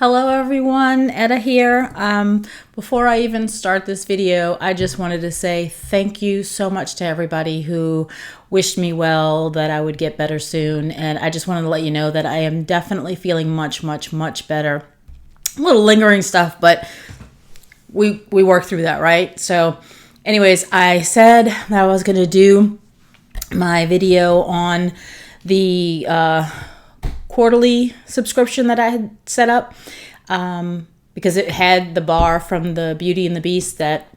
Hello everyone, Etta here. Before I even start this video, I just wanted to say thank you so much to everybody who wished me well, that I would get better soon. And I just wanted to let you know that I am definitely feeling much better. A little lingering stuff, but we work through that, right? So anyways, I said that I was going to do my video on the quarterly subscription that I had set up because it had the bar from the Beauty and the Beast that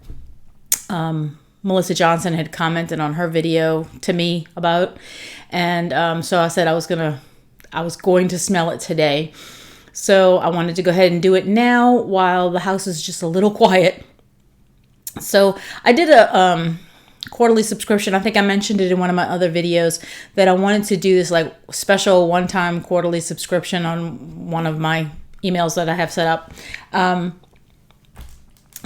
Melissa Johnson had commented on her video to me about, and so I said I was going to smell it today. So I wanted to go ahead and do it now while the house is just a little quiet. So I did a quarterly subscription. I think I mentioned it in one of my other videos that I wanted to do this like special one-time quarterly subscription on one of my emails that I have set up,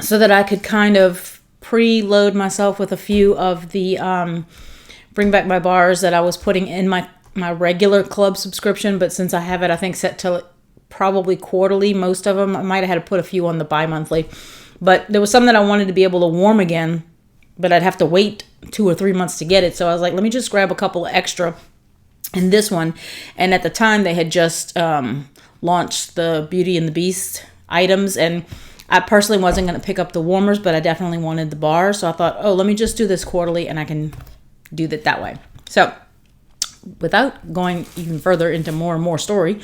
so that I could kind of preload myself with a few of the bring back my bars that I was putting in my regular club subscription. But since I have it, I think set to probably quarterly, most of them, I might have had to put a few on the bi-monthly, but there was some that I wanted to be able to warm again, but I'd have to wait 2 or 3 months to get it. So I was like, let me just grab a couple extra in this one. And at the time they had just launched the Beauty and the Beast items, and I personally wasn't going to pick up the warmers, but I definitely wanted the bars. So I thought, oh, let me just do this quarterly and I can do that way. So without going even further into more and more story,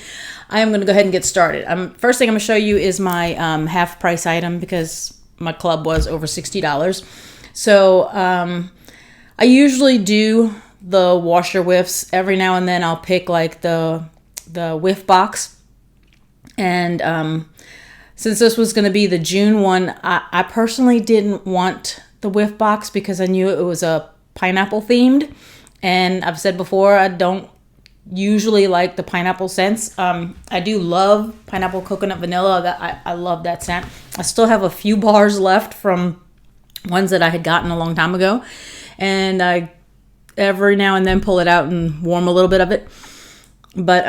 I am going to go ahead and get started. First thing I'm going to show you is my half price item, because my club was over $60. So I usually do the washer whiffs. Every now and then I'll pick like the whiff box. And since this was going to be the June one, I personally didn't want the whiff box because I knew it was a pineapple themed. And I've said before, I don't usually like the pineapple scents. I do love pineapple coconut vanilla. I love that scent. I still have a few bars left from ones that I had gotten a long time ago, and I every now and then pull it out and warm a little bit of it. But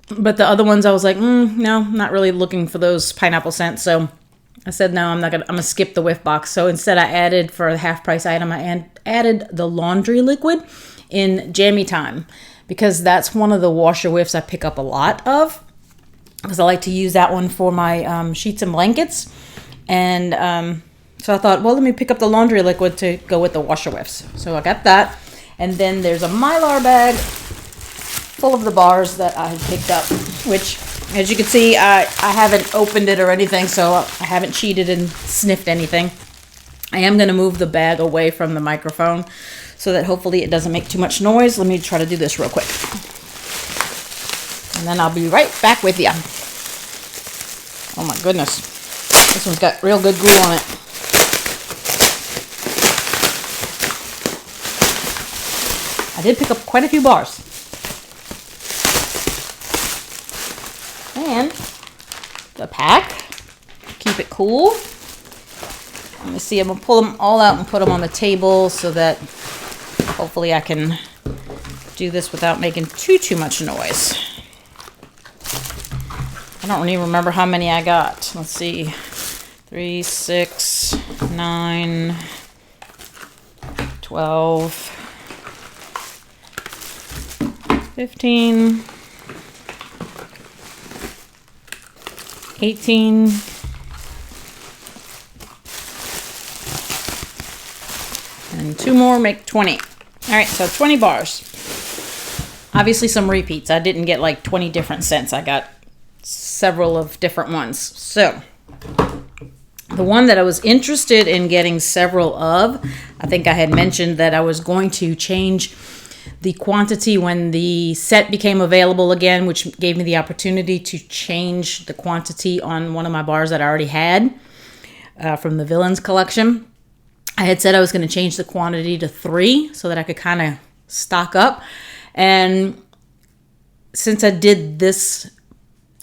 but the other ones I was like, no, not really looking for those pineapple scents. So I said, no, I'm gonna skip the whiff box. So instead I added, for a half price item, I added the laundry liquid in Jammy Time, because that's one of the washer whiffs I pick up a lot of, because I like to use that one for my sheets and blankets. And so I thought, well, let me pick up the laundry liquid to go with the washer whiffs. So I got that. And then there's a Mylar bag full of the bars that I had picked up, which, as you can see, I haven't opened it or anything, so I haven't cheated and sniffed anything. I am going to move the bag away from the microphone so that hopefully it doesn't make too much noise. Let me try to do this real quick, and then I'll be right back with you. Oh my goodness, this one's got real good glue on it. I did pick up quite a few bars. And the pack, keep it cool. Let me see, I'm going to pull them all out and put them on the table so that hopefully I can do this without making too much noise. I don't even remember how many I got. Let's see. 3, 6, 9, 12, 15, 18, and 2 more make 20. All right, so 20 bars. Obviously some repeats. I didn't get like 20 different scents. I got several of different ones. So the one that I was interested in getting several of, I think I had mentioned that I was going to change the quantity when the set became available again, which gave me the opportunity to change the quantity on one of my bars that I already had from the Villains collection. I had said I was going to change the quantity to 3 so that I could kind of stock up. And since I did this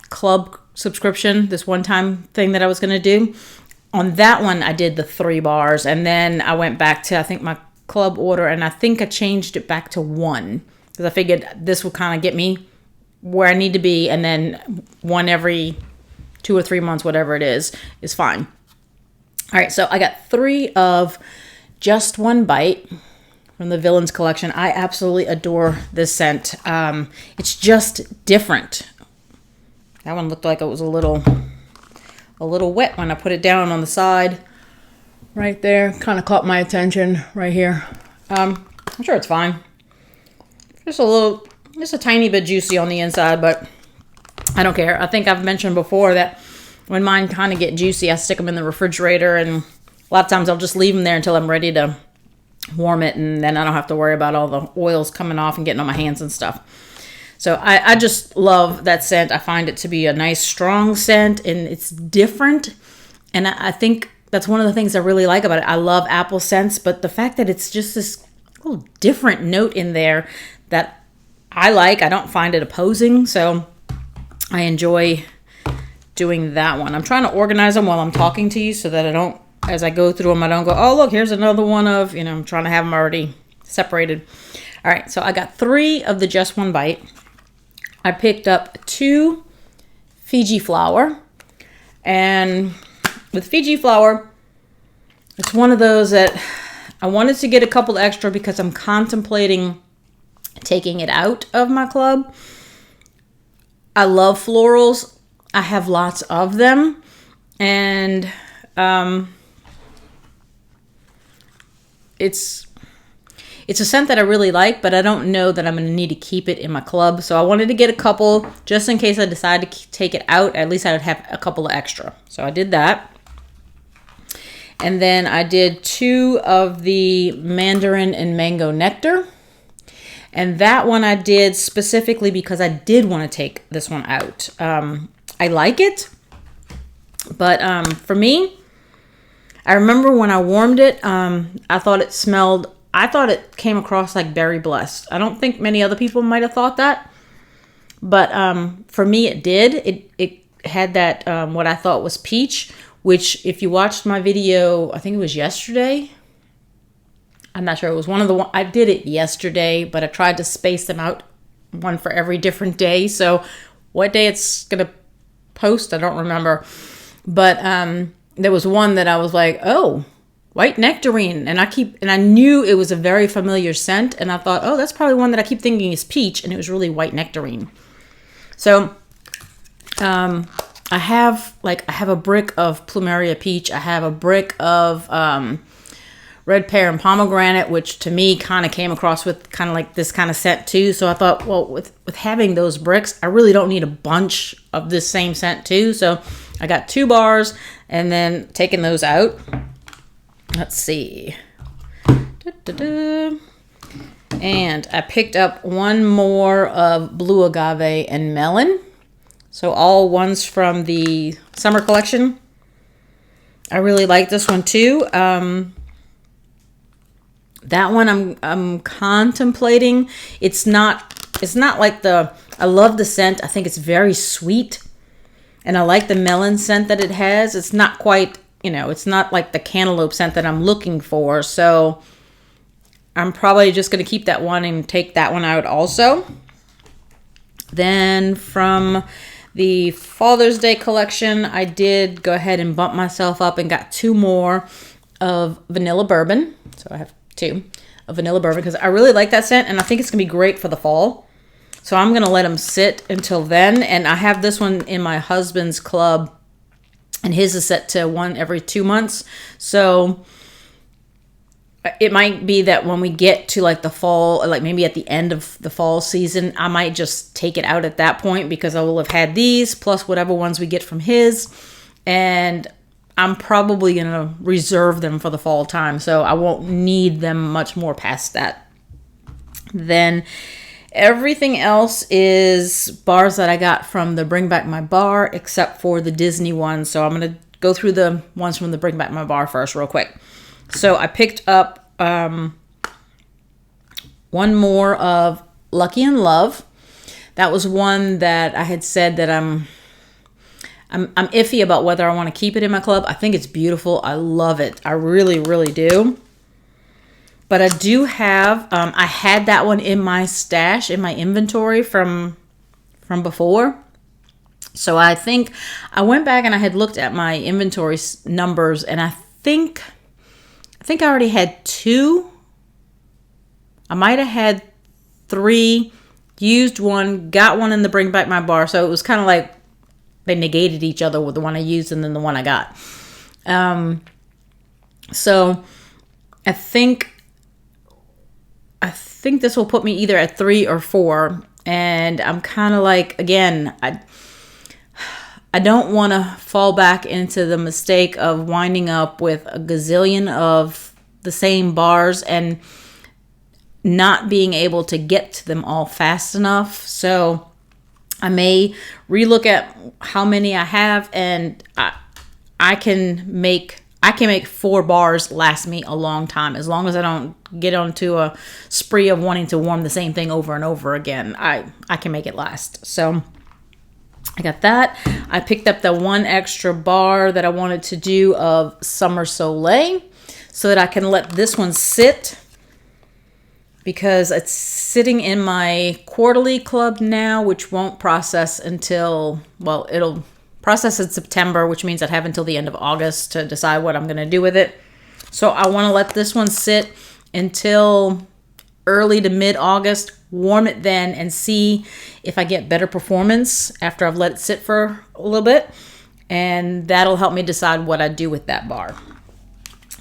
club subscription, this one-time thing that I was going to do, on that one I did the 3 bars, and then I went back to, I think, my club order, and I think I changed it back to 1 because I figured this would kind of get me where I need to be, and then one every 2 or 3 months, whatever it is fine. All right, so I got 3 of Just One Bite from the Villains collection. I absolutely adore this scent. It's just different. That one looked like it was a little wet when I put it down on the side. Right there, kind of caught my attention right here. I'm sure it's fine. Just a tiny bit juicy on the inside, but I don't care. I think I've mentioned before that when mine kind of get juicy, I stick them in the refrigerator, and a lot of times I'll just leave them there until I'm ready to warm it, and then I don't have to worry about all the oils coming off and getting on my hands and stuff. So I just love that scent. I find it to be a nice, strong scent, and it's different. And I think that's one of the things I really like about it. I love apple scents, but the fact that it's just this little different note in there that I like, I don't find it opposing. So I enjoy doing that one. I'm trying to organize them while I'm talking to you so that I don't, as I go through them, I don't go, oh, look, here's another one of, I'm trying to have them already separated. All right, so I got 3 of the Just One Bite. I picked up 2 Fiji Flower. And with Fiji Flower, it's one of those that I wanted to get a couple extra because I'm contemplating taking it out of my club. I love florals. I have lots of them. And it's a scent that I really like, but I don't know that I'm going to need to keep it in my club. So I wanted to get a couple just in case I decide to take it out. At least I would have a couple of extra. So I did that. And then I did 2 of the Mandarin and Mango Nectar. And that one I did specifically because I did want to take this one out. I like it, but for me, I remember when I warmed it, I thought it came across like Berry Blessed. I don't think many other people might have thought that, but for me it did. It had that, what I thought was peach, which if you watched my video, I think it was yesterday. I'm not sure. It was one of the, I did it yesterday, but I tried to space them out, one for every different day. So what day it's going to post, I don't remember. But there was one that I was like, oh, white nectarine. And I knew it was a very familiar scent. And I thought, oh, that's probably one that I keep thinking is peach. And it was really white nectarine. So I have a brick of Plumeria peach. I have a brick of red pear and pomegranate, which to me kind of came across with kind of like this kind of scent too. So I thought, well, with having those bricks, I really don't need a bunch of this same scent too. So I got 2 bars and then taking those out. Let's see. And I picked up 1 more of blue agave and melon. So all ones from the summer collection. I really like this one too. That one I'm contemplating. It's not like I love the scent. I think it's very sweet. And I like the melon scent that it has. It's not quite, it's not like the cantaloupe scent that I'm looking for. So I'm probably just going to keep that one and take that one out also. Then from the Father's Day collection, I did go ahead and bump myself up and got 2 more of vanilla bourbon. So I have 2 of vanilla bourbon because I really like that scent and I think it's going to be great for the fall. So I'm going to let them sit until then. And I have this one in my husband's club and his is set to 1 every 2 months. So it might be that when we get to like the fall, like maybe at the end of the fall season, I might just take it out at that point because I will have had these plus whatever ones we get from his. And I'm probably going to reserve them for the fall time. So I won't need them much more past that. Then everything else is bars that I got from the Bring Back My Bar, except for the Disney ones. So I'm going to go through the ones from the Bring Back My Bar first real quick. So I picked up 1 more of Lucky in Love. That was one that I had said that I'm iffy about whether I want to keep it in my club. I think it's beautiful. I love it. I really, really do. But I do have, I had that one in my stash, in my inventory from from before. So I think I went back and I had looked at my inventory numbers, and I think I already had 2. I might have had 3, used 1, got 1 in the Bring Back My Bar. So it was kind of like they negated each other with the one I used and then the one I got. So I think this will put me either at 3 or 4. And I'm kind of like, again, I don't want to fall back into the mistake of winding up with a gazillion of the same bars and not being able to get to them all fast enough. So I may relook at how many I have, and I can make 4 bars last me a long time, as long as I don't get onto a spree of wanting to warm the same thing over and over again. I can make it last. So I got that. I picked up the 1 extra bar that I wanted to do of Summer Soleil so that I can let this one sit, because it's sitting in my Qtrly Club now, which won't process until, well, it'll process in September, which means I'd have until the end of August to decide what I'm going to do with it. So I want to let this one sit until early to mid-August, warm it then, and see if I get better performance after I've let it sit for a little bit. And that'll help me decide what I do with that bar.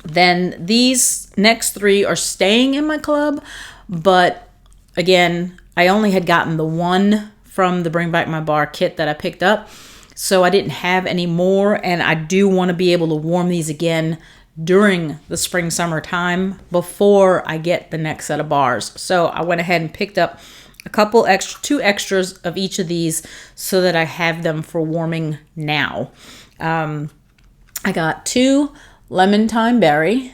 Then these next 3 are staying in my club, but again, I only had gotten the 1 from the Bring Back My Bar kit that I picked up, so I didn't have any more, and I do want to be able to warm these again during the spring summer time before I get the next set of bars. So I went ahead and picked up a couple extra, 2 extras of each of these so that I have them for warming now. I got 2 lemon thyme berry.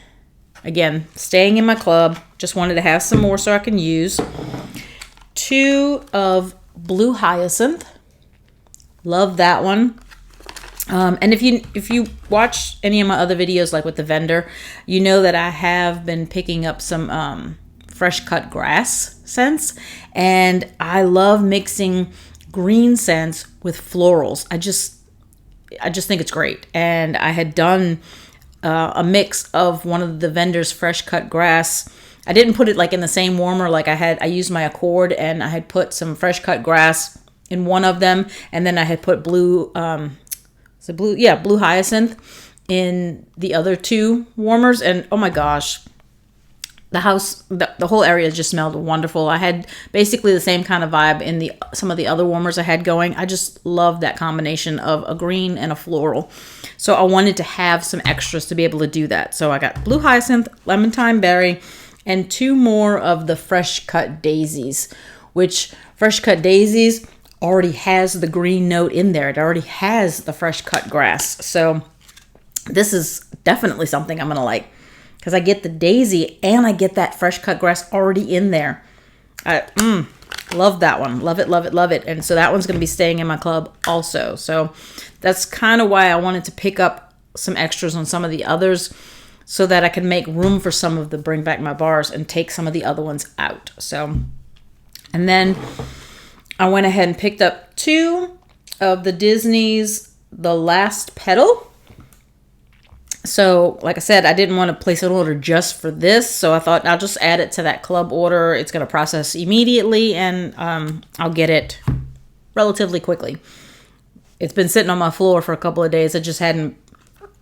Again, staying in my club. Just wanted to have some more so I can use. 2 of blue hyacinth. Love that one. And if you watch any of my other videos, like with the vendor, you know that I have been picking up some fresh cut grass scents, and I love mixing green scents with florals. I just think it's great. And I had done a mix of one of the vendor's fresh cut grass. I didn't put it like in the same warmer. Like I used my Accord, and I had put some fresh cut grass in one of them, and then I had put blue hyacinth in the other 2 warmers. And oh my gosh, the house, the whole area just smelled wonderful. I had basically the same kind of vibe in some of the other warmers I had going. I just love that combination of a green and a floral. So I wanted to have some extras to be able to do that. So I got blue hyacinth, lemon thyme berry, and 2 more of the fresh cut daisies, which fresh cut daisies already has the green note in there. It already has the fresh cut grass. So this is definitely something I'm going to like, because I get the daisy and I get that fresh cut grass already in there. Love that one. Love it, love it, love it. And so that one's going to be staying in my club also. So that's kind of why I wanted to pick up some extras on some of the others, so that I can make room for some of the Bring Back My Bars and take some of the other ones out. So, and then I went ahead and picked up 2 of the Disney's The Last Petal. So, like I said, I didn't want to place an order just for this, so I thought I'll just add it to that club order. It's going to process immediately, and I'll get it relatively quickly. It's been sitting on my floor for a couple of days. I just hadn't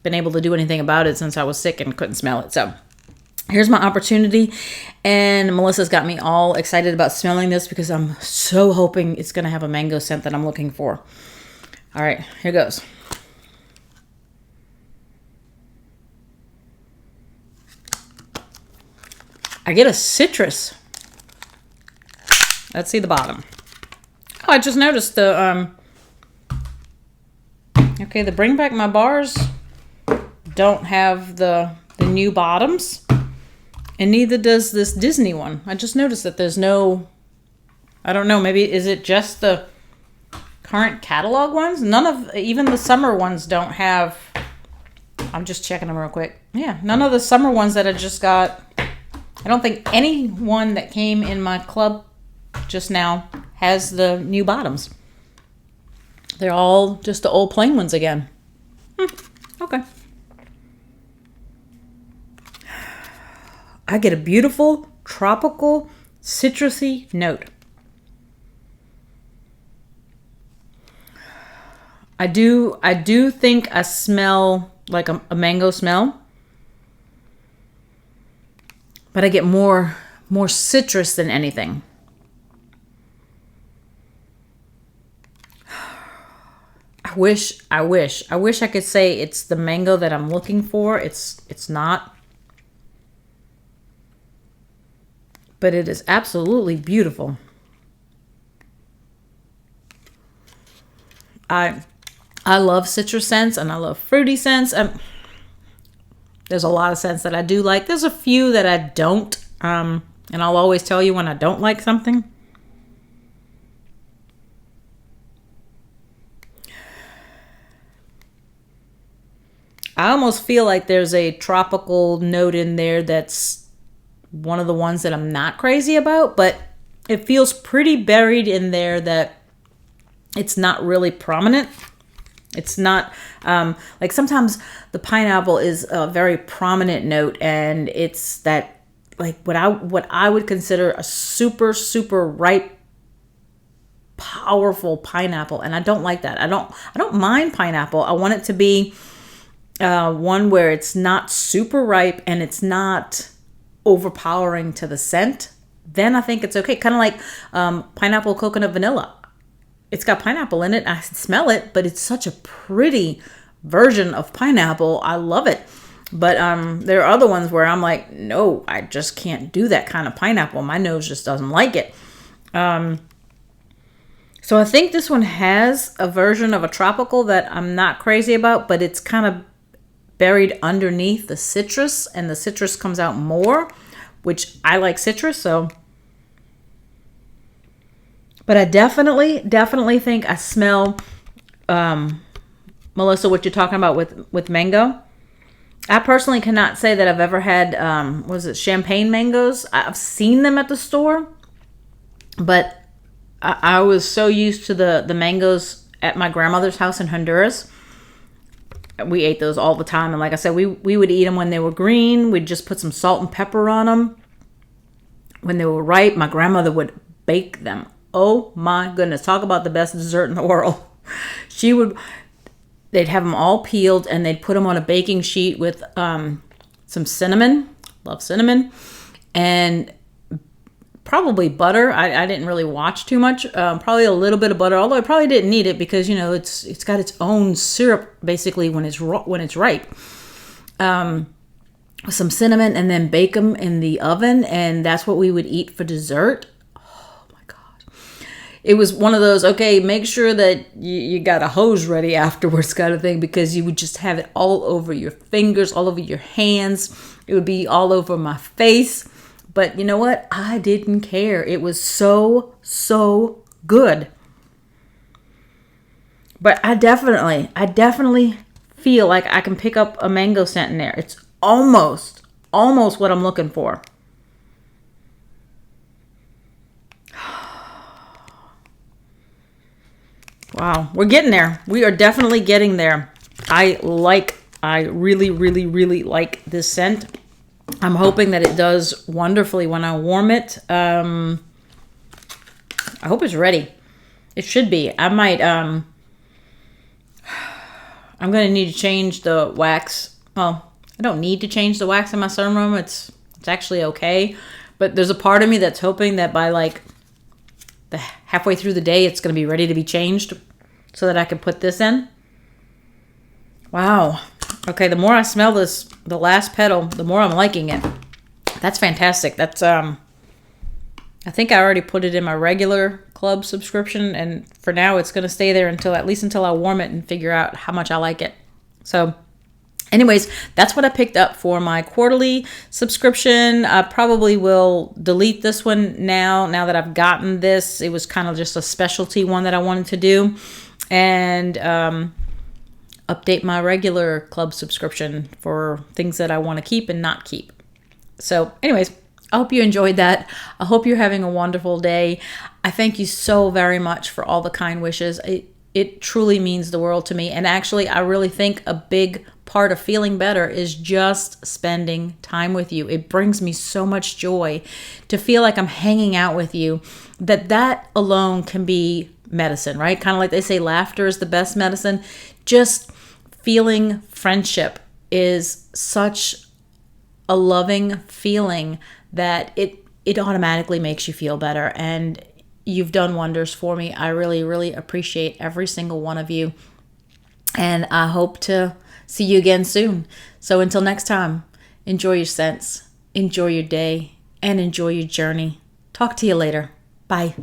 been able to do anything about it since I was sick and couldn't smell it. So here's my opportunity, and Melissa's got me all excited about smelling this because I'm so hoping it's going to have a mango scent that I'm looking for. All right, here goes. I get a citrus. Let's see the bottom. Oh, I just noticed the the Bring Back My Bars don't have the new bottoms, and neither does this Disney one. I just noticed that there's no, I don't know, maybe is it just the current catalog ones? Even the summer ones don't have. I'm just checking them real quick. Yeah, none of the summer ones that I just got. I don't think any one that came in my club just now has the new bottoms. They're all just the old plain ones again. Okay. I get a beautiful tropical citrusy note. I do think I smell like a mango smell, but I get more citrus than anything. I wish I could say it's the mango that I'm looking for. It's not. But it is absolutely beautiful. I love citrus scents and I love fruity scents. There's a lot of scents that I do like. There's a few that I don't. And I'll always tell you when I don't like something. I almost feel like there's a tropical note in there that's one of the ones that I'm not crazy about, but it feels pretty buried in there that it's not really prominent. It's not like sometimes the pineapple is a very prominent note, and it's that like what I would consider a super ripe, powerful pineapple, and I don't like that. I don't mind pineapple. I want it to be one where it's not super ripe and it's not overpowering to the scent. Then I think it's okay. Kind of like pineapple coconut vanilla. It's got pineapple in it. I smell it, but it's such a pretty version of pineapple. I love it. But there are other ones where I'm like, no, I just can't do that kind of pineapple. My nose just doesn't like it. So I think this one has a version of a tropical that I'm not crazy about, but it's kind of buried underneath the citrus, and the citrus comes out more, which I like citrus, so. But I definitely think I smell, Melissa, what you're talking about with mango. I personally cannot say that I've ever had, champagne mangoes. I've seen them at the store, but I was so used to the mangoes at my grandmother's house in Honduras. We ate those all the time. And like I said, we would eat them when they were green. We'd just put some salt and pepper on them. When they were ripe, my grandmother would bake them. Oh my goodness. Talk about the best dessert in the world. They'd have them all peeled and they'd put them on a baking sheet with some cinnamon. Love cinnamon. And probably butter. I didn't really watch too much. Probably a little bit of butter, although I probably didn't need it because, you know, it's got its own syrup basically when it's ripe. Some cinnamon, and then bake them in the oven, and that's what we would eat for dessert. Oh my God. It was one of those, okay, make sure that you got a hose ready afterwards kind of thing, because you would just have it all over your fingers, all over your hands. It would be all over my face. But you know what? I didn't care. It was so good. But I definitely feel like I can pick up a mango scent in there. It's almost what I'm looking for. Wow, we're getting there. We are definitely getting there. I really like this scent. I'm hoping that it does wonderfully when I warm it. I hope it's ready. It should be. I might, I'm going to need to change the wax. Well, I don't need to change the wax in my sunroom. It's actually okay. But there's a part of me that's hoping that by like the halfway through the day, it's going to be ready to be changed so that I can put this in. Wow. Okay, the more I smell this, the last petal, the more I'm liking it. That's fantastic. That's, I think I already put it in my regular club subscription, and for now it's going to stay there at least until I warm it and figure out how much I like it. So anyways, that's what I picked up for my quarterly subscription. I probably will delete this one now that I've gotten this. It was kind of just a specialty one that I wanted to do. And, update my regular club subscription for things that I want to keep and not keep. So anyways, I hope you enjoyed that. I hope you're having a wonderful day. I thank you so very much for all the kind wishes. it truly means the world to me. And actually, I really think a big part of feeling better is just spending time with you. It brings me so much joy to feel like I'm hanging out with you, that alone can be medicine, right? Kind of like they say, laughter is the best medicine. Just feeling friendship is such a loving feeling that it automatically makes you feel better. And you've done wonders for me. I really, really appreciate every single one of you. And I hope to see you again soon. So until next time, enjoy your scents, enjoy your day, and enjoy your journey. Talk to you later. Bye.